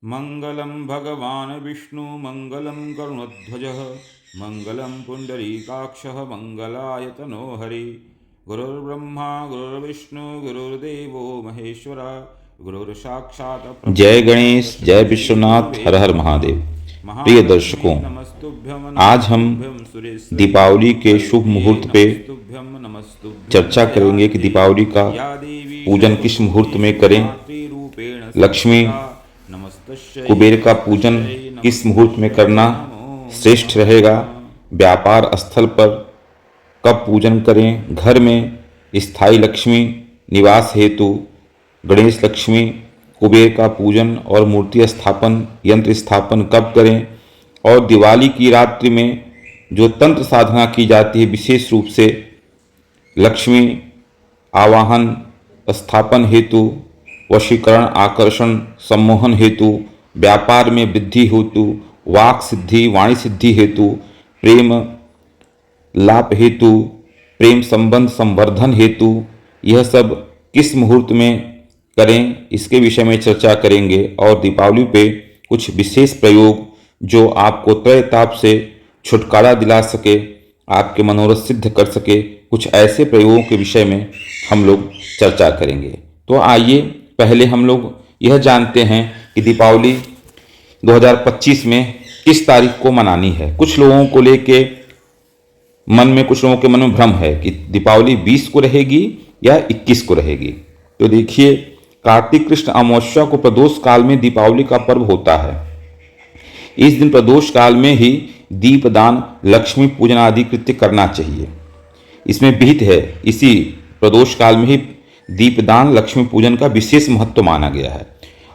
मंगलम भगवान विष्णु मंगलम गरुणध्वजः मंगलम पुंडरीकाक्षः मंगलाय तनो हरि। गुरुर्ब्रह्मा गुरुर्विष्णु गुरुर्देवो महेश्वरा गुरुर्साक्षात् परब्रह्म। जय गणेश, जय विश्वनाथ, हर हर महादेव। प्रिय दर्शकों, आज हम दीपावली के शुभ मुहूर्त पे चर्चा करेंगे कि दीपावली का पूजन किस मुहूर्त में करें, लक्ष्मी कुबेर का पूजन किस मुहूर्त में करना श्रेष्ठ रहेगा, व्यापार स्थल पर कब पूजन करें, घर में स्थायी लक्ष्मी निवास हेतु गणेश लक्ष्मी कुबेर का पूजन और मूर्ति स्थापन यंत्र स्थापन कब करें, और दिवाली की रात्रि में जो तंत्र साधना की जाती है विशेष रूप से लक्ष्मी आवाहन स्थापन हेतु, वशीकरण आकर्षण सम्मोहन हेतु, व्यापार में वृद्धि हेतु, वाक सिद्धि वाणी सिद्धि हेतु, प्रेम लाभ हेतु, प्रेम संबंध संवर्धन हेतु, यह सब किस मुहूर्त में करें इसके विषय में चर्चा करेंगे। और दीपावली पे कुछ विशेष प्रयोग जो आपको त्रय ताप से छुटकारा दिला सके, आपके मनोरथ सिद्ध कर सके, कुछ ऐसे प्रयोगों के विषय में हम लोग चर्चा करेंगे। तो आइए पहले हम लोग यह जानते हैं कि दीपावली 2025 में किस तारीख को मनानी है। कुछ लोगों को लेके कुछ लोगों के मन में भ्रम है कि दीपावली 20 को रहेगी या 21 को रहेगी। तो देखिए, कार्तिक कृष्ण अमावस्या को प्रदोष काल में दीपावली का पर्व होता है। इस दिन प्रदोष काल में ही दीपदान लक्ष्मी पूजन आदि कृत्य करना चाहिए। इसमें विहित है, इसी प्रदोष काल में ही दीपदान लक्ष्मी पूजन का विशेष महत्व माना गया है।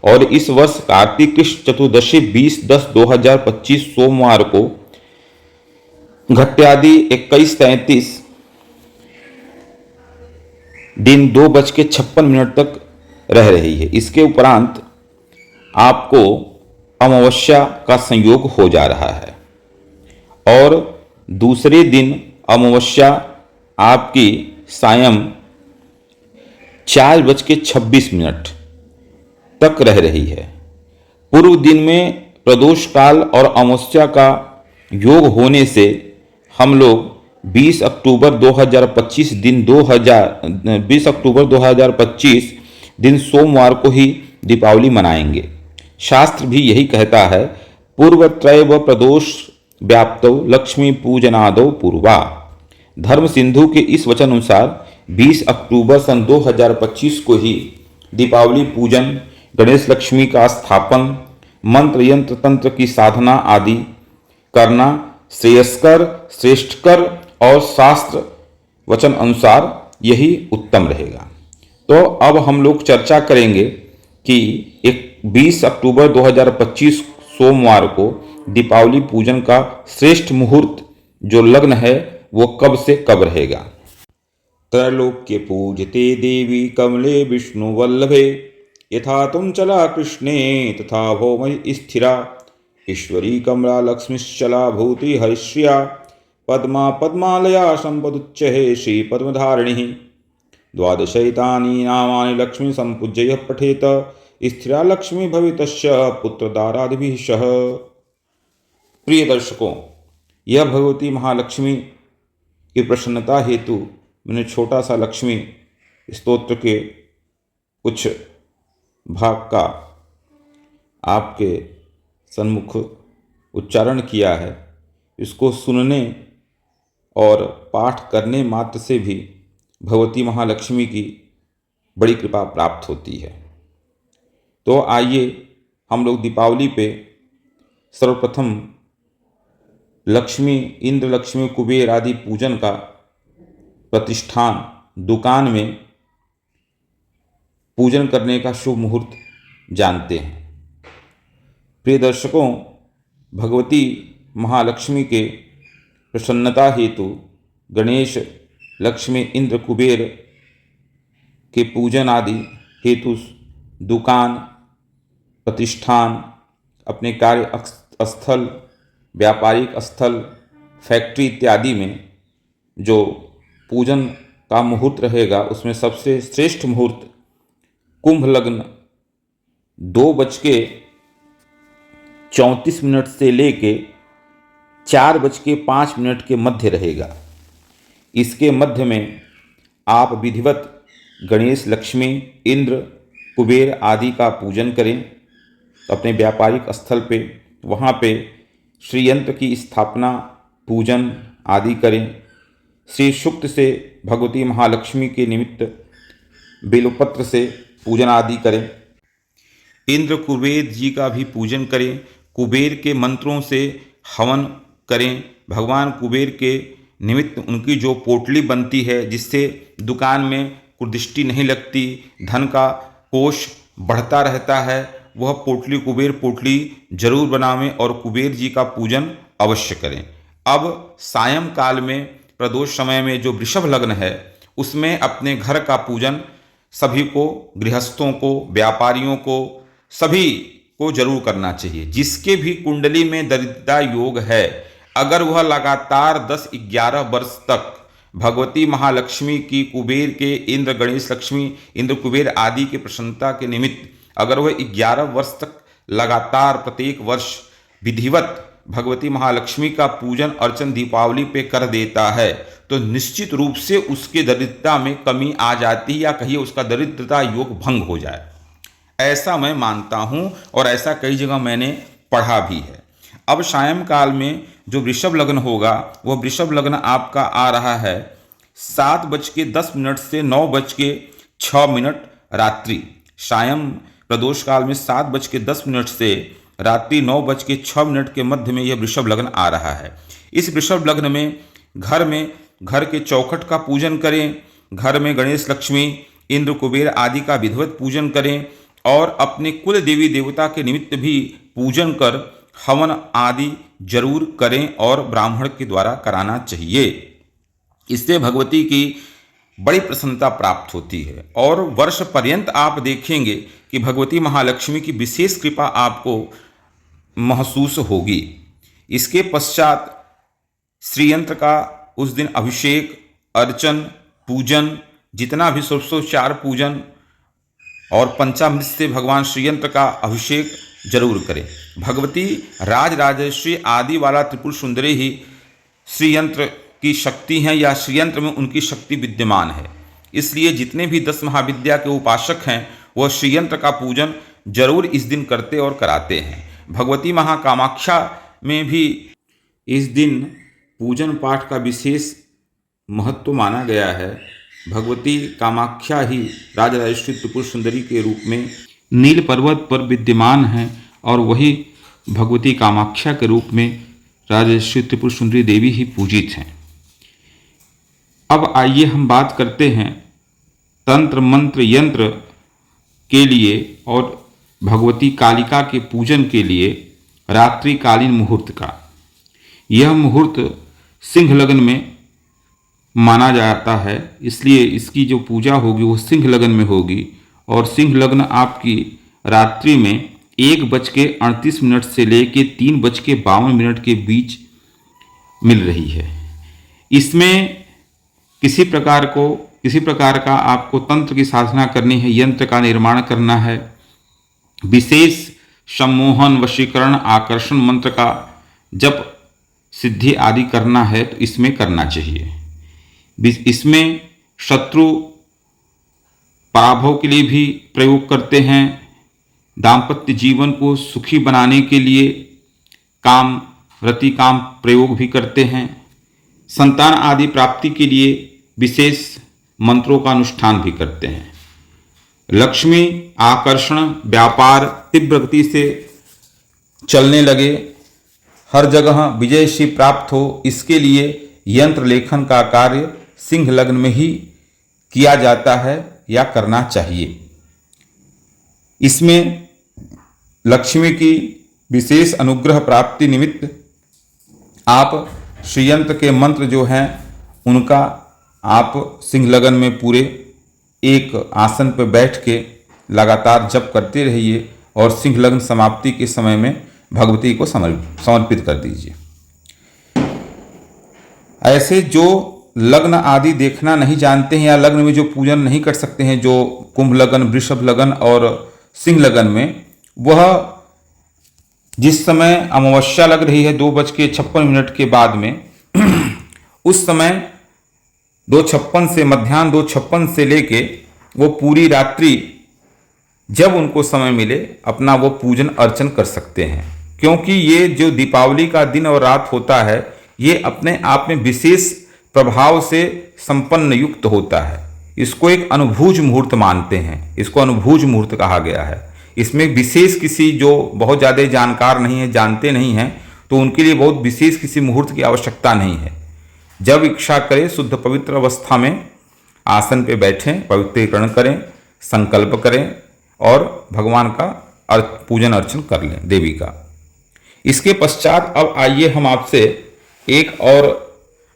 और इस वर्ष कार्तिक कृष्ण चतुर्दशी 20/10/2025 सोमवार को घट्यादि 21:33 दिन 2:56 तक रह रही है। इसके उपरांत आपको अमावस्या का संयोग हो जा रहा है और दूसरे दिन अमावस्या आपकी सायं 4:26 तक रह रही है। पूर्व दिन में प्रदोष काल और अमावस्या का योग होने से हम लोग 20 अक्टूबर 2025 दिन सोमवार को ही दीपावली मनाएंगे। शास्त्र भी यही कहता है, पूर्व त्रैव प्रदोष व्याप्तौ लक्ष्मी पूजनादौ पूर्वा। धर्म सिंधु के इस वचन अनुसार 20 अक्टूबर सन 2025 को ही दीपावली पूजन, गणेश लक्ष्मी का स्थापन, मंत्र यंत्र तंत्र की साधना आदि करना श्रेयस्कर श्रेष्ठकर और शास्त्र वचन अनुसार यही उत्तम रहेगा। तो अब हम लोग चर्चा करेंगे कि 20 अक्टूबर 2025 सोमवार को दीपावली पूजन का श्रेष्ठ मुहूर्त जो लग्न है वो कब से कब रहेगा। त्रैलोक्य पूजते देवी कमले विष्णु वल्लभे, यथा तुम चला कृष्णे तथा भौमि स्थिरा। ईश्वरी कमला लक्ष्मीश्चला भूति हरिश्रिया, पद्मा पद्मालया संपदुच्चहे श्री पद्मधारिणी। द्वादशैतानि नामानि लक्ष्मी संपूज्य यः पठेत, स्थिरा लक्ष्मी भवितस्य पुत्रदारादिभिः सह। प्रिय दर्शकों, यह भगवती महालक्ष्मी की प्रसन्नता हेतु मैंने छोटा सा लक्ष्मी स्तोत्र के कुछ भाग का आपके सन्मुख उच्चारण किया है। इसको सुनने और पाठ करने मात्र से भी भगवती महालक्ष्मी की बड़ी कृपा प्राप्त होती है। तो आइए हम लोग दीपावली पे सर्वप्रथम लक्ष्मी, इंद्र लक्ष्मी, कुबेर आदि पूजन का प्रतिष्ठान दुकान में पूजन करने का शुभ मुहूर्त जानते हैं। प्रिय दर्शकों, भगवती महालक्ष्मी के प्रसन्नता हेतु गणेश लक्ष्मी इंद्र कुबेर के पूजन आदि हेतु दुकान, प्रतिष्ठान, अपने कार्य स्थल, व्यापारिक स्थल, फैक्ट्री इत्यादि में जो पूजन का मुहूर्त रहेगा उसमें सबसे श्रेष्ठ मुहूर्त कुंभ लग्न 2:56 34 से लेके 4:05 के मध्य रहेगा। इसके मध्य में आप विधिवत गणेश, लक्ष्मी, इंद्र, कुबेर आदि का पूजन करें। अपने व्यापारिक स्थल पे वहाँ पे श्री यंत्र की स्थापना, पूजन आदि करें। श्री सूक्त से भगवती महालक्ष्मी के निमित्त बेलपत्र से पूजन आदि करें। इंद्र कुबेर जी का भी पूजन करें। कुबेर के मंत्रों से हवन करें। भगवान कुबेर के निमित्त उनकी जो पोटली बनती है, जिससे दुकान में कुदृष्टि नहीं लगती, धन का कोष बढ़ता रहता है, वह पोटली कुबेर पोटली जरूर बनावें और कुबेर जी का पूजन अवश्य करें। अब सायंकाल में प्रदोष समय में जो वृषभ लग्न है, उसमें अपने घर का पूजन सभी को, गृहस्थों को, व्यापारियों को, सभी को जरूर करना चाहिए। जिसके भी कुंडली में दरिद्रता योग है, अगर वह लगातार 10-11 वर्ष तक भगवती महालक्ष्मी की, कुबेर के, इंद्र, गणेश, लक्ष्मी, इंद्र, कुबेर आदि की प्रसन्नता के निमित्त अगर वह 11 वर्ष तक लगातार प्रत्येक वर्ष विधिवत भगवती महालक्ष्मी का पूजन अर्चन दीपावली पे कर देता है, तो निश्चित रूप से उसके दरिद्रता में कमी आ जाती है, या कहिए उसका दरिद्रता योग भंग हो जाए। ऐसा मैं मानता हूँ और ऐसा कई जगह मैंने पढ़ा भी है। अब सायंकाल में जो वृषभ लग्न होगा, वह वृषभ लग्न आपका आ रहा है 7:10 से 9:06 रात्रि। सायं प्रदोष काल में 7:10 से रात्रि 9:06 के मध्य में यह वृषभ लग्न आ रहा है। इस वृषभ लग्न में घर के चौखट का पूजन करें। घर में गणेश, लक्ष्मी, इंद्र, कुबेर आदि का विधिवत पूजन करें और अपने कुल देवी देवता के निमित्त भी पूजन कर हवन आदि जरूर करें और ब्राह्मण के द्वारा कराना चाहिए। इससे भगवती की बड़ी प्रसन्नता प्राप्त होती है और वर्ष पर्यंत आप देखेंगे कि भगवती महालक्ष्मी की विशेष कृपा आपको महसूस होगी। इसके पश्चात श्रीयंत्र का उस दिन अभिषेक, अर्चन, पूजन, जितना भी षोडशोपचार पूजन और पंचामृत से भगवान श्रीयंत्र का अभिषेक जरूर करें। भगवती राजराजेश्वरी आदि वाला त्रिपुर सुंदरी ही श्रीयंत्र की शक्ति हैं, या श्रीयंत्र में उनकी शक्ति विद्यमान है। इसलिए जितने भी 10 महाविद्या के उपासक हैं, वह श्रीयंत्र का पूजन जरूर इस दिन करते और कराते हैं। भगवती महाकामाख्या में भी इस दिन पूजन पाठ का विशेष महत्व माना गया है। भगवती कामाख्या ही राजराजेश्वरी त्रिपुर सुंदरी के रूप में नील पर्वत पर विद्यमान हैं और वही भगवती कामाख्या के रूप में राजराजेश्वरी त्रिपुर सुंदरी देवी ही पूजित हैं। अब आइए हम बात करते हैं तंत्र मंत्र यंत्र के लिए और भगवती कालिका के पूजन के लिए रात्रिकालीन मुहूर्त का। यह मुहूर्त सिंह लग्न में माना जाता है, इसलिए इसकी जो पूजा होगी वो सिंह लग्न में होगी और सिंह लग्न आपकी रात्रि में 1:38 से लेके 3:52 के बीच मिल रही है। इसमें किसी प्रकार का आपको तंत्र की साधना करनी है, यंत्र का निर्माण करना है, विशेष सम्मोहन, वशीकरण, आकर्षण मंत्र का जप, सिद्धि आदि करना है तो इसमें करना चाहिए। इसमें शत्रु पराभव के लिए भी प्रयोग करते हैं, दाम्पत्य जीवन को सुखी बनाने के लिए काम प्रयोग भी करते हैं, संतान आदि प्राप्ति के लिए विशेष मंत्रों का अनुष्ठान भी करते हैं। लक्ष्मी आकर्षण, व्यापार तीव्र गति से चलने लगे, हर जगह विजयश्री प्राप्त हो, इसके लिए यंत्र लेखन का कार्य सिंह लग्न में ही किया जाता है या करना चाहिए। इसमें लक्ष्मी की विशेष अनुग्रह प्राप्ति निमित्त आप श्रीयंत्र के मंत्र जो हैं उनका आप सिंह लग्न में पूरे एक आसन पर बैठ के लगातार जप करते रहिए और सिंह लग्न समाप्ति के समय में भगवती को समर्पित कर दीजिए। ऐसे जो लग्न आदि देखना नहीं जानते हैं या लग्न में जो पूजन नहीं कर सकते हैं, जो कुंभ लग्न, वृषभ लग्न और सिंह लग्न में, वह जिस समय अमावस्या लग रही है 2:56 के बाद में उस समय 2:56 से मध्याह्न 2:56 से लेके वो पूरी रात्रि जब उनको समय मिले अपना वो पूजन अर्चन कर सकते हैं, क्योंकि ये जो दीपावली का दिन और रात होता है ये अपने आप में विशेष प्रभाव से संपन्न युक्त होता है। इसको एक अनुभूज मुहूर्त मानते हैं, इसको अनुभूज मुहूर्त कहा गया है। इसमें विशेष किसी जो बहुत ज़्यादा जानकार नहीं है, जानते नहीं हैं, तो उनके लिए बहुत विशेष किसी मुहूर्त की आवश्यकता नहीं है। जब इच्छा करें शुद्ध पवित्र अवस्था में आसन पे बैठें, पवित्रीकरण करें, संकल्प करें और भगवान का पूजन अर्चन कर लें देवी का। इसके पश्चात अब आइए हम आपसे एक और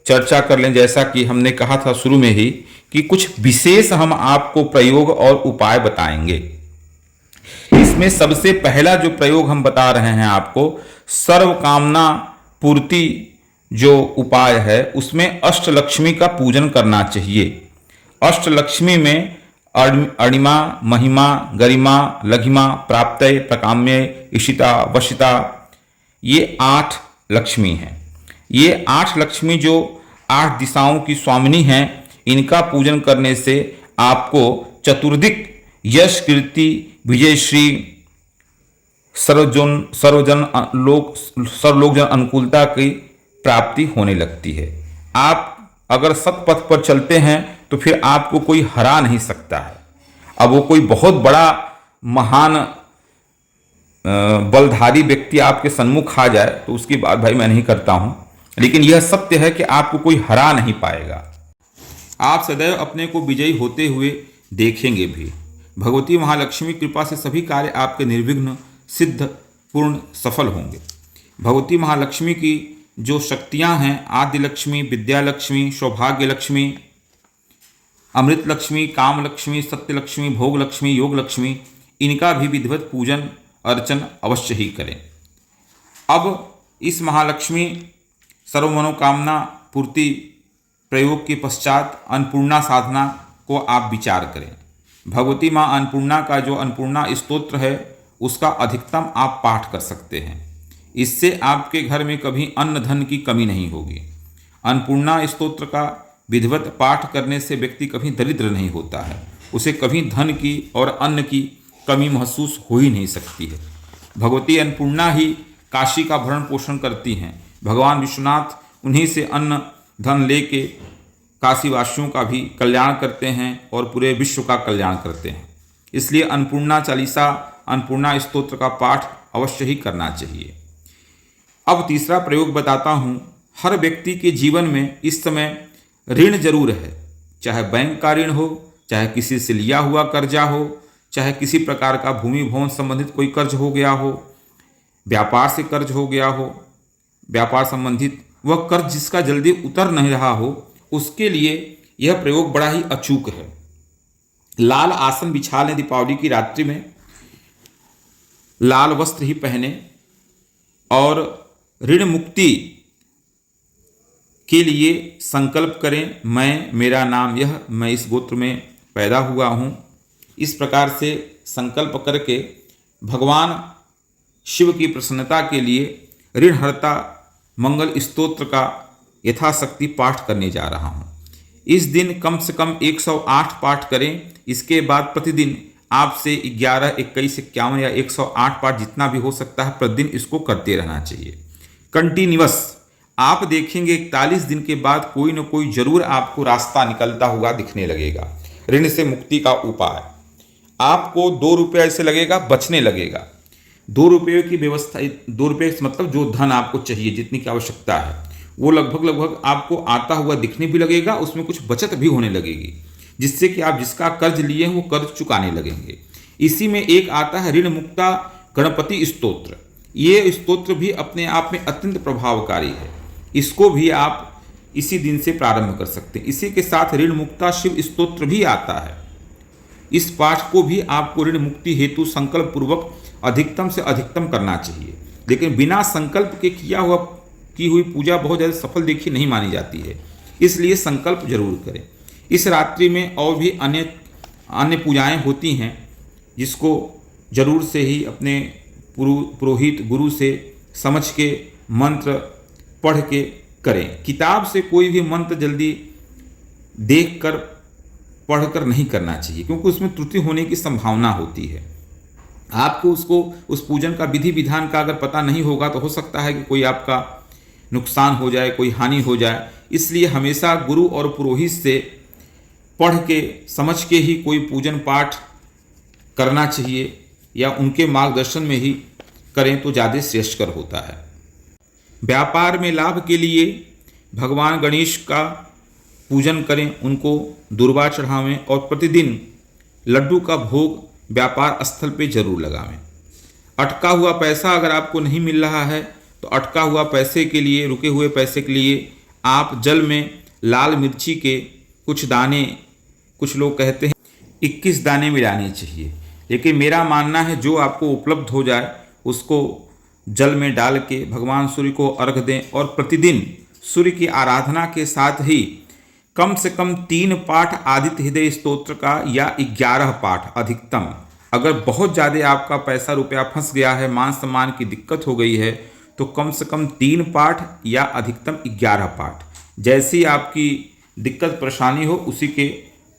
चर्चा कर लें। जैसा कि हमने कहा था शुरू में ही कि कुछ विशेष हम आपको प्रयोग और उपाय बताएंगे। इसमें सबसे पहला जो प्रयोग हम बता रहे हैं आपको, सर्व कामना पूर्ति जो उपाय है उसमें अष्टलक्ष्मी का पूजन करना चाहिए। अष्टलक्ष्मी में अणिमा, महिमा, गरिमा, लघिमा, प्राप्तय, प्रकाम्य, इशिता, वशिता, ये 8 लक्ष्मी हैं। ये 8 लक्ष्मी जो 8 दिशाओं की स्वामिनी हैं, इनका पूजन करने से आपको चतुर्दिक यश, कीर्ति, विजयश्री, सर्वलोकजन अनुकूलता की प्राप्ति होने लगती है। आप अगर सत्पथ पर चलते हैं तो फिर आपको कोई हरा नहीं सकता है। अब वो कोई बहुत बड़ा महान बलधारी व्यक्ति आपके सन्मुख आ जाए तो उसकी बात भाई मैं नहीं करता हूं, लेकिन यह सत्य है कि आपको कोई हरा नहीं पाएगा। आप सदैव अपने को विजयी होते हुए देखेंगे भी। भगवती महालक्ष्मी कृपा से सभी कार्य आपके निर्विघ्न, सिद्ध, पूर्ण, सफल होंगे। भगवती महालक्ष्मी की जो शक्तियां हैं, आद्य लक्ष्मी, विद्या लक्ष्मी, सौभाग्य लक्ष्मी, अमृत लक्ष्मी, काम लक्ष्मी, सत्य लक्ष्मी, भोग लक्ष्मी, योग लक्ष्मी, इनका भी विधिवत पूजन अर्चन अवश्य ही करें। अब इस महालक्ष्मी सर्व मनोकामना पूर्ति प्रयोग के पश्चात अन्नपूर्णा साधना को आप विचार करें। भगवती माँ अन्नपूर्णा का जो अन्नपूर्णा स्तोत्र है उसका अधिकतम आप पाठ कर सकते हैं। इससे आपके घर में कभी अन्न धन की कमी नहीं होगी। अन्नपूर्णा स्तोत्र का विधिवत पाठ करने से व्यक्ति कभी दरिद्र नहीं होता है, उसे कभी धन की और अन्न की कमी महसूस हो ही नहीं सकती है। भगवती अन्नपूर्णा ही काशी का भरण पोषण करती हैं। भगवान विश्वनाथ उन्हीं से अन्न धन लेके काशीवासियों का भी कल्याण करते हैं और पूरे विश्व का कल्याण करते हैं। इसलिए अन्नपूर्णा चालीसा, अन्नपूर्णा स्तोत्र का पाठ अवश्य ही करना चाहिए। अब तीसरा प्रयोग बताता हूँ। हर व्यक्ति के जीवन में इस समय ऋण जरूर है, चाहे बैंक का ऋण हो, चाहे किसी से लिया हुआ कर्जा हो, चाहे किसी प्रकार का भूमि भवन संबंधित कोई कर्ज हो गया हो, व्यापार से कर्ज हो गया हो, व्यापार संबंधित वह कर्ज जिसका जल्दी उतर नहीं रहा हो, उसके लिए यह प्रयोग बड़ा ही अचूक है। लाल आसन बिछा लें दीपावली की रात्रि में, लाल वस्त्र ही पहने और ऋण मुक्ति के लिए संकल्प करें। मैं, मेरा नाम यह, मैं इस गोत्र में पैदा हुआ हूँ। इस प्रकार से संकल्प करके भगवान शिव की प्रसन्नता के लिए ऋणहर्ता मंगल स्तोत्र का यथाशक्ति पाठ करने जा रहा हूँ। इस दिन कम से कम 108 पाठ करें। इसके बाद प्रतिदिन आपसे 11, 21, 51 या 108 पाठ जितना भी हो सकता है प्रतिदिन इसको करते रहना चाहिए कंटिन्यूअस। आप देखेंगे 41 दिन के बाद कोई न कोई जरूर आपको रास्ता निकलता हुआ दिखने लगेगा। ऋण से मुक्ति का उपाय आपको 2 रुपये ऐसे लगेगा, बचने लगेगा। 2 रुपये की व्यवस्था, 2 रुपये मतलब जो धन आपको चाहिए, जितनी की आवश्यकता है, वो लगभग आपको आता हुआ दिखने भी लगेगा। उसमें कुछ बचत भी होने लगेगी, जिससे कि आप जिसका कर्ज लिए हैं वो कर्ज चुकाने लगेंगे। इसी में एक आता है ऋण मुक्ता गणपति स्तोत्र। ये स्तोत्र भी अपने आप में अत्यंत प्रभावकारी है। इसको भी आप इसी दिन से प्रारंभ कर सकते हैं। इसी के साथ ऋण मुक्ता शिव स्तोत्र भी आता है। इस पाठ को भी आपको ऋण मुक्ति हेतु संकल्प पूर्वक अधिकतम से अधिकतम करना चाहिए। लेकिन बिना संकल्प के की हुई पूजा बहुत ज़्यादा सफल देखी नहीं मानी जाती है, इसलिए संकल्प जरूर करें। इस रात्रि में और भी अन्य पूजाएं होती हैं, जिसको जरूर से ही अपने पुरोहित गुरु से समझ के मंत्र पढ़ के करें। किताब से कोई भी मंत्र जल्दी देख कर पढ़कर नहीं करना चाहिए, क्योंकि उसमें त्रुटि होने की संभावना होती है। आपको उस पूजन का विधि विधान का अगर पता नहीं होगा तो हो सकता है कि कोई आपका नुकसान हो जाए, कोई हानि हो जाए। इसलिए हमेशा गुरु और पुरोहित से पढ़ के समझ के ही कोई पूजन पाठ करना चाहिए, या उनके मार्गदर्शन में ही करें तो ज़्यादा श्रेष्ठकर होता है। व्यापार में लाभ के लिए भगवान गणेश का पूजन करें, उनको दुर्वा चढ़ावें और प्रतिदिन लड्डू का भोग व्यापार स्थल पे जरूर लगावें। अटका हुआ पैसा अगर आपको नहीं मिल रहा है तो अटका हुआ पैसे के लिए, रुके हुए पैसे के लिए आप जल में लाल मिर्ची के कुछ दाने, कुछ लोग कहते हैं 21 दाने मिलाने चाहिए, लेकिन मेरा मानना है जो आपको उपलब्ध हो जाए उसको जल में डाल के भगवान सूर्य को अर्घ दें, और प्रतिदिन सूर्य की आराधना के साथ ही कम से कम 3 पाठ आदित्य हृदय स्तोत्र का या 11 पाठ अधिकतम। अगर बहुत ज़्यादा आपका पैसा रुपया फंस गया है, मान सम्मान की दिक्कत हो गई है, तो कम से कम 3 पाठ या अधिकतम 11 पाठ। जैसी आपकी दिक्कत परेशानी हो उसी के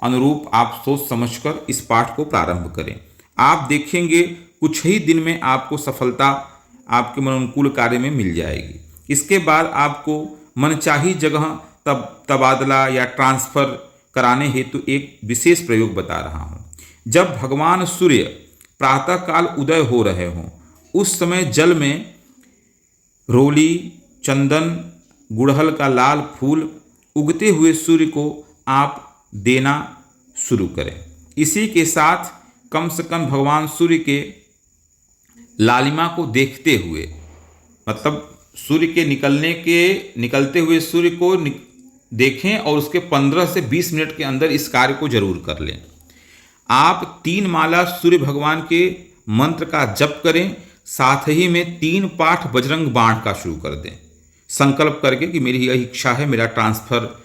अनुरूप आप सोच समझकर इस पाठ को प्रारंभ करें। आप देखेंगे कुछ ही दिन में आपको सफलता आपके मनोनुकूल कार्य में मिल जाएगी। इसके बाद आपको मनचाही जगह तबादला या ट्रांसफ़र कराने हेतु एक विशेष प्रयोग बता रहा हूँ। जब भगवान सूर्य प्रातःकाल उदय हो रहे हों उस समय जल में रोली, चंदन, गुड़हल का लाल फूल उगते हुए सूर्य को आप देना शुरू करें। इसी के साथ कम से कम भगवान सूर्य के लालिमा को देखते हुए, मतलब सूर्य के निकलते हुए सूर्य को देखें और उसके 15 से 20 मिनट के अंदर इस कार्य को जरूर कर लें। आप 3 माला सूर्य भगवान के मंत्र का जप करें, साथ ही में 3 पाठ बजरंग बाण का शुरू कर दें, संकल्प करके कि मेरी यही इच्छा है, मेरा ट्रांसफ़र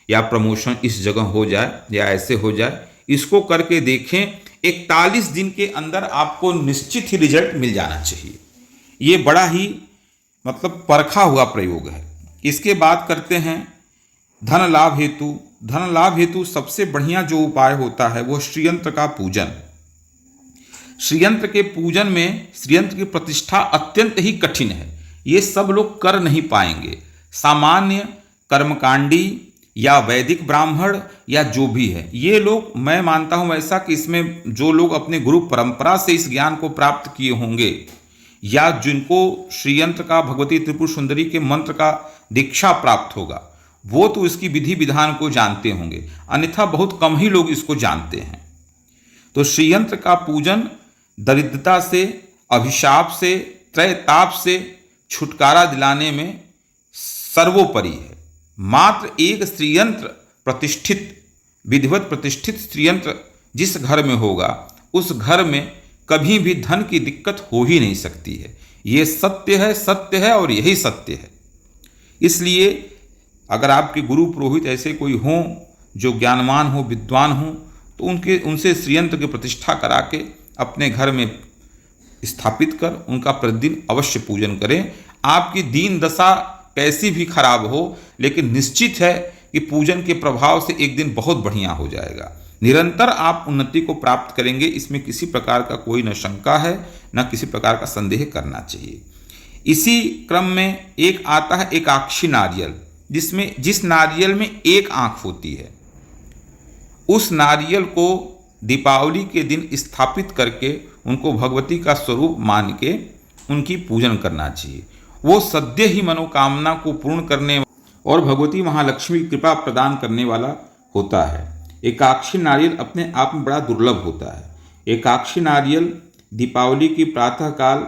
या प्रमोशन इस जगह हो जाए या ऐसे हो जाए। इसको करके देखें, 41 दिन के अंदर आपको निश्चित ही रिजल्ट मिल जाना चाहिए। ये बड़ा ही मतलब परखा हुआ प्रयोग है। इसके बाद करते हैं धन लाभ हेतु। धन लाभ हेतु सबसे बढ़िया जो उपाय होता है वो श्रीयंत्र का पूजन। श्रीयंत्र के पूजन में श्रीयंत्र की प्रतिष्ठा अत्यंत ही कठिन है, ये सब लोग कर नहीं पाएंगे। सामान्य कर्मकांडी या वैदिक ब्राह्मण या जो भी है, ये लोग, मैं मानता हूँ ऐसा कि इसमें जो लोग अपने गुरु परंपरा से इस ज्ञान को प्राप्त किए होंगे या जिनको श्रीयंत्र का, भगवती त्रिपुर सुंदरी के मंत्र का दीक्षा प्राप्त होगा, वो तो इसकी विधि विधान को जानते होंगे, अन्यथा बहुत कम ही लोग इसको जानते हैं। तो श्रीयंत्र का पूजन दरिद्रता से, अभिशाप से, त्रैताप से छुटकारा दिलाने में सर्वोपरि है। मात्र एक श्रीयंत्र प्रतिष्ठित, विधिवत प्रतिष्ठित श्रीयंत्र जिस घर में होगा उस घर में कभी भी धन की दिक्कत हो ही नहीं सकती है। ये सत्य है, सत्य है और यही सत्य है। इसलिए अगर आपके गुरु पुरोहित ऐसे कोई हों जो ज्ञानवान हो, विद्वान हों, तो उनसे श्रीयंत्र की प्रतिष्ठा करा के अपने घर में स्थापित कर उनका प्रतिदिन अवश्य पूजन करें। आपकी दीन दशा कैसी भी खराब हो, लेकिन निश्चित है कि पूजन के प्रभाव से एक दिन बहुत बढ़िया हो जाएगा। निरंतर आप उन्नति को प्राप्त करेंगे, इसमें किसी प्रकार का कोई न शंका है, न किसी प्रकार का संदेह करना चाहिए। इसी क्रम में एक आता है एकाक्षी नारियल, जिस नारियल में एक आंख होती है, उस नारियल को दीपावली के दिन स्थापित करके उनको भगवती का स्वरूप मान के उनकी पूजन करना चाहिए। वो सद्य ही मनोकामना को पूर्ण करने और भगवती महालक्ष्मी की कृपा प्रदान करने वाला होता है। एकाक्षी नारियल अपने आप में बड़ा दुर्लभ होता है। एकाक्षी नारियल दीपावली की प्रातःकाल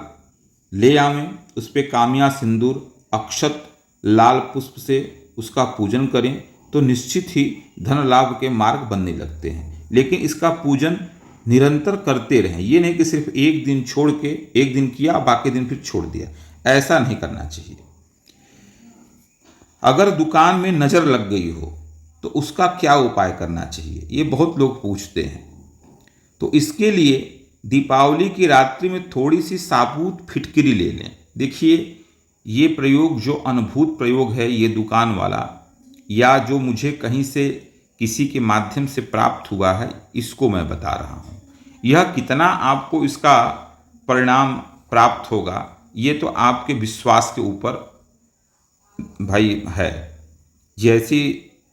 ले आवें, उस पर कामिया सिंदूर, अक्षत, लाल पुष्प से उसका पूजन करें तो निश्चित ही धन लाभ के मार्ग बनने लगते हैं। लेकिन इसका पूजन निरंतर करते रहें, ये नहीं कि सिर्फ एक दिन छोड़ के, एक दिन किया बाकी दिन फिर छोड़ दिया, ऐसा नहीं करना चाहिए। अगर दुकान में नज़र लग गई हो तो उसका क्या उपाय करना चाहिए, ये बहुत लोग पूछते हैं। तो इसके लिए दीपावली की रात्रि में थोड़ी सी साबुत फिटकिरी ले लें। देखिए, ये प्रयोग जो अनुभूत प्रयोग है, ये दुकान वाला या जो मुझे कहीं से किसी के माध्यम से प्राप्त हुआ है, इसको मैं बता रहा हूँ। यह कितना आपको इसका परिणाम प्राप्त होगा, ये तो आपके विश्वास के ऊपर भाई है।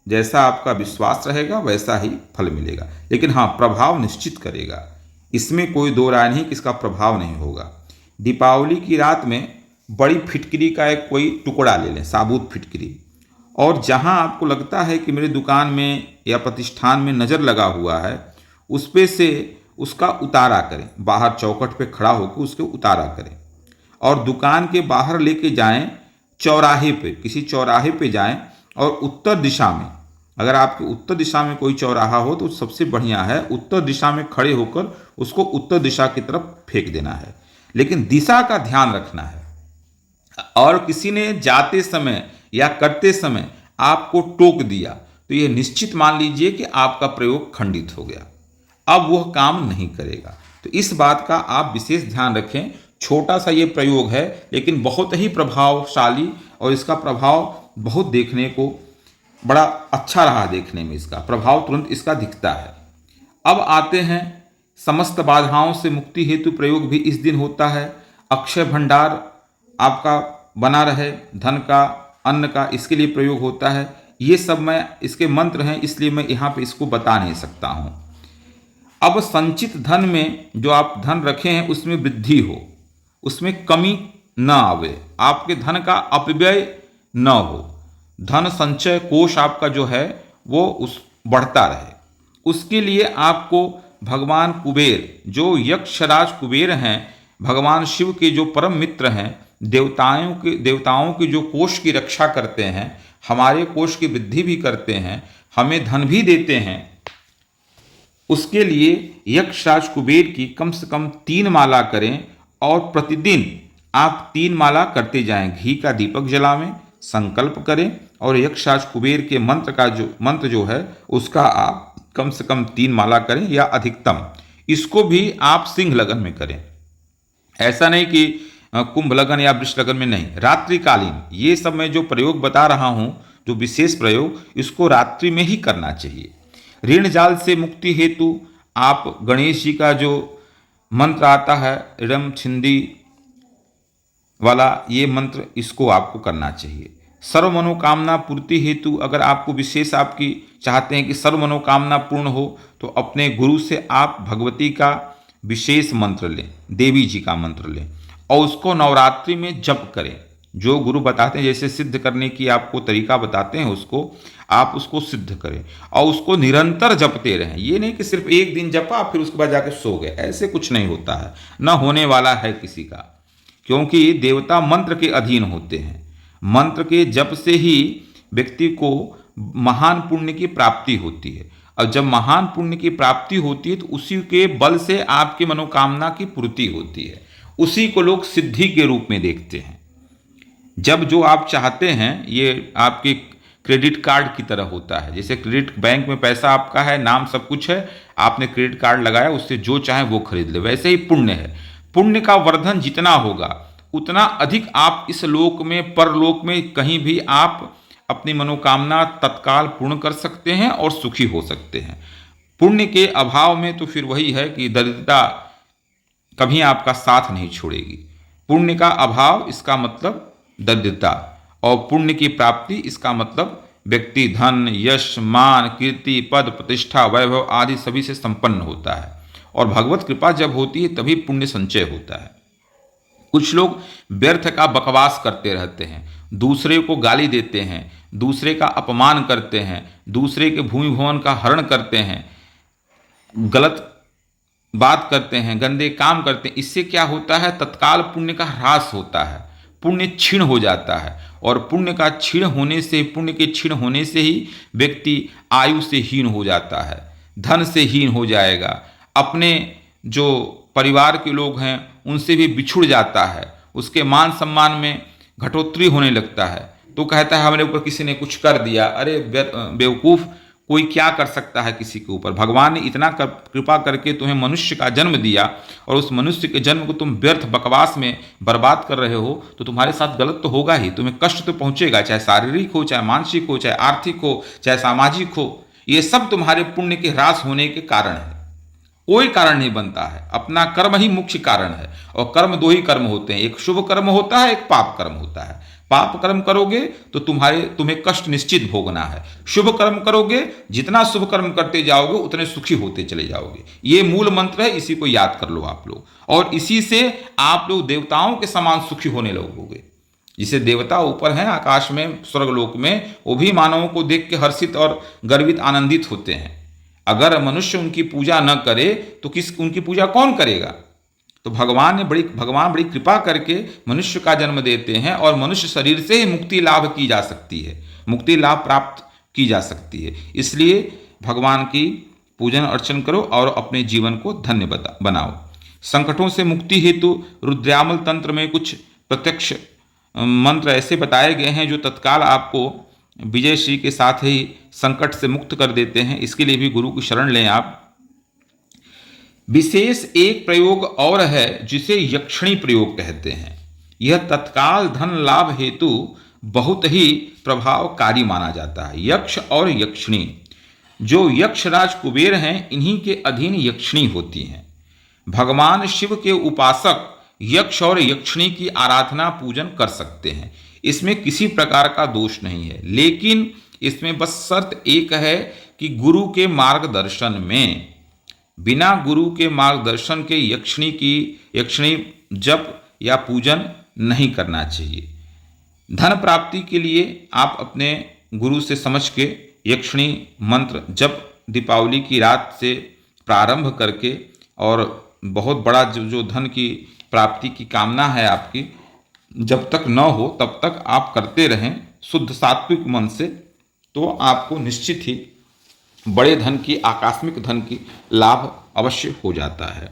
जैसा आपका विश्वास रहेगा वैसा ही फल मिलेगा। लेकिन हाँ, प्रभाव निश्चित करेगा, इसमें कोई दो राय नहीं कि इसका प्रभाव नहीं होगा। दीपावली की रात में बड़ी फिटकरी का एक कोई टुकड़ा ले लें, साबुत फिटकरी, और जहाँ आपको लगता है कि मेरे दुकान में या प्रतिष्ठान में नज़र लगा हुआ है, उस पे से उसका उतारा करें। बाहर चौखट पे खड़ा होकर उसके उतारा करें और दुकान के बाहर लेके जाएं, चौराहे पे, किसी चौराहे पे जाएं और उत्तर दिशा में, अगर आपके उत्तर दिशा में कोई चौराहा हो तो सबसे बढ़िया है, उत्तर दिशा में खड़े होकर उसको उत्तर दिशा की तरफ फेंक देना है। लेकिन दिशा का ध्यान रखना है, और किसी ने जाते समय या करते समय आपको टोक दिया तो यह निश्चित मान लीजिए कि आपका प्रयोग खंडित हो गया, अब वह काम नहीं करेगा। तो इस बात का आप विशेष ध्यान रखें। छोटा सा ये प्रयोग है लेकिन बहुत ही प्रभावशाली, और इसका प्रभाव बहुत देखने को बड़ा अच्छा रहा, देखने में इसका प्रभाव तुरंत इसका दिखता है। अब आते हैं समस्त बाधाओं से मुक्ति हेतु प्रयोग भी इस दिन होता है। अक्षय भंडार आपका बना रहे, धन का, अन्न का, इसके लिए प्रयोग होता है। ये सब मैं, इसके मंत्र हैं इसलिए मैं यहाँ पे इसको बता नहीं सकता हूँ। अब संचित धन में जो आप धन रखे हैं उसमें वृद्धि हो, उसमें कमी न आवे, आपके धन का अपव्यय न हो, धन संचय कोष आपका जो है वो उस बढ़ता रहे। उसके लिए आपको भगवान कुबेर, जो यक्षराज कुबेर हैं, भगवान शिव के जो परम मित्र हैं, देवताओं के जो कोष की रक्षा करते हैं, हमारे कोष की वृद्धि भी करते हैं, हमें धन भी देते हैं, उसके लिए यक्षराज कुबेर की कम से कम 3 माला करें और प्रतिदिन आप 3 माला करते जाएं। घी का दीपक जलावें, संकल्प करें और यक्षराज कुबेर के मंत्र जो है उसका आप कम से कम 3 माला करें या अधिकतम। इसको भी आप सिंह लगन में करें, ऐसा नहीं कि कुंभ लगन या वृष लगन में नहीं, रात्रिकालीन। ये सब मैं जो प्रयोग बता रहा हूँ, जो विशेष प्रयोग, इसको रात्रि में ही करना चाहिए। ऋण जाल से मुक्ति हेतु आप गणेश जी का जो मंत्र आता है, ऋणम छिंदी वाला, ये मंत्र, इसको आपको करना चाहिए। सर्व मनोकामना पूर्ति हेतु अगर आपको विशेष, आपकी चाहते हैं कि सर्व मनोकामना पूर्ण हो, तो अपने गुरु से आप भगवती का विशेष मंत्र लें, देवी जी का मंत्र लें और उसको नवरात्रि में जप करें। जो गुरु बताते हैं, जैसे सिद्ध करने की आपको तरीका बताते हैं, उसको आप उसको सिद्ध करें और उसको निरंतर जपते रहें। ये नहीं कि सिर्फ एक दिन जपा फिर उसके बाद जाके सो गए, ऐसे कुछ नहीं होता है, न होने वाला है किसी का, क्योंकि देवता मंत्र के अधीन होते हैं। मंत्र के जप से ही व्यक्ति को महान पुण्य की प्राप्ति होती है, और जब महान पुण्य की प्राप्ति होती है तो उसी के बल से आपकी मनोकामना की पूर्ति होती है। उसी को लोग सिद्धि के रूप में देखते हैं। जब जो आप चाहते हैं, ये आपके क्रेडिट कार्ड की तरह होता है। जैसे क्रेडिट बैंक में पैसा आपका है, नाम सब कुछ है, आपने क्रेडिट कार्ड लगाया, उससे जो चाहे वो खरीद ले। वैसे ही पुण्य है, पुण्य का वर्धन जितना होगा उतना अधिक आप इस लोक में, परलोक में, कहीं भी आप अपनी मनोकामना तत्काल पूर्ण कर सकते हैं और सुखी हो सकते हैं। पुण्य के अभाव में तो फिर वही है कि दरिद्रता कभी आपका साथ नहीं छोड़ेगी। पुण्य का अभाव, इसका मतलब दरिद्रता, और पुण्य की प्राप्ति, इसका मतलब व्यक्ति धन, यश, मान, कीर्ति, पद, प्रतिष्ठा, वैभव आदि सभी से संपन्न होता है। और भगवत कृपा जब होती है तभी पुण्य संचय होता है। कुछ लोग व्यर्थ का बकवास करते रहते हैं, दूसरे को गाली देते हैं, दूसरे का अपमान करते हैं, दूसरे के भूमि भवन का हरण करते हैं, गलत बात करते हैं, गंदे काम करते हैं। इससे क्या होता है, तत्काल पुण्य का ह्रास होता है, पुण्य क्षीण हो जाता है। और पुण्य का क्षीण होने से, पुण्य के क्षीण होने से ही व्यक्ति आयु से हीन हो जाता है, धन से हीन हो जाएगा, अपने जो परिवार के लोग हैं उनसे भी बिछुड़ जाता है, उसके मान सम्मान में घटोत्तरी होने लगता है। तो कहता है हमारे ऊपर किसी ने कुछ कर दिया। अरे बेवकूफ़, कोई क्या कर सकता है किसी के ऊपर। भगवान ने इतना कृपा करके तुम्हें मनुष्य का जन्म दिया, और उस मनुष्य के जन्म को तुम व्यर्थ बकवास में बर्बाद कर रहे हो, तो तुम्हारे साथ गलत तो होगा ही, तुम्हें कष्ट तो पहुंचेगा, चाहे शारीरिक हो, चाहे मानसिक हो, चाहे आर्थिक हो, चाहे सामाजिक हो। ये सब तुम्हारे पुण्य के ह्रास होने के कारण है। कोई कारण नहीं बनता है, अपना कर्म ही मुख्य कारण है। और कर्म दो ही कर्म होते हैं, एक शुभ कर्म होता है, एक पाप कर्म होता है। पाप कर्म करोगे तो तुम्हें कष्ट निश्चित भोगना है। शुभ कर्म करोगे, जितना शुभ कर्म करते जाओगे उतने सुखी होते चले जाओगे। ये मूल मंत्र है, इसी को याद कर लो आप लोग, और इसी से आप लोग देवताओं के समान सुखी होने लगोगे। जिसे देवता ऊपर हैं आकाश में, स्वर्गलोक में, वो भी मानवों को देख के हर्षित और गर्वित आनंदित होते हैं। अगर मनुष्य उनकी पूजा न करे तो उनकी पूजा कौन करेगा। तो भगवान बड़ी कृपा करके मनुष्य का जन्म देते हैं, और मनुष्य शरीर से ही मुक्ति लाभ की जा सकती है, मुक्ति लाभ प्राप्त की जा सकती है। इसलिए भगवान की पूजन अर्चन करो और अपने जीवन को धन्य बनाओ। संकटों से मुक्ति हेतु रुद्रामल तंत्र में कुछ प्रत्यक्ष मंत्र ऐसे बताए गए हैं जो तत्काल आपको विजय श्री के साथ ही संकट से मुक्त कर देते हैं। इसके लिए भी गुरु की शरण लें आप। विशेष एक प्रयोग और है जिसे यक्षिणी प्रयोग कहते हैं। यह तत्काल धन लाभ हेतु बहुत ही प्रभावकारी माना जाता है। यक्ष और यक्षिणी, जो यक्षराज कुबेर हैं, इन्हीं के अधीन यक्षिणी होती हैं। भगवान शिव के उपासक यक्ष और यक्षिणी की आराधना पूजन कर सकते हैं, इसमें किसी प्रकार का दोष नहीं है। लेकिन इसमें बस शर्त एक है कि गुरु के मार्गदर्शन में, बिना गुरु के मार्गदर्शन के यक्षिणी जप या पूजन नहीं करना चाहिए। धन प्राप्ति के लिए आप अपने गुरु से समझ के यक्षिणी मंत्र जप दीपावली की रात से प्रारंभ करके, और बहुत बड़ा जो धन की प्राप्ति की कामना है आपकी, जब तक न हो तब तक आप करते रहें शुद्ध सात्विक मन से, तो आपको निश्चित ही बड़े धन की, आकस्मिक धन की लाभ अवश्य हो जाता है।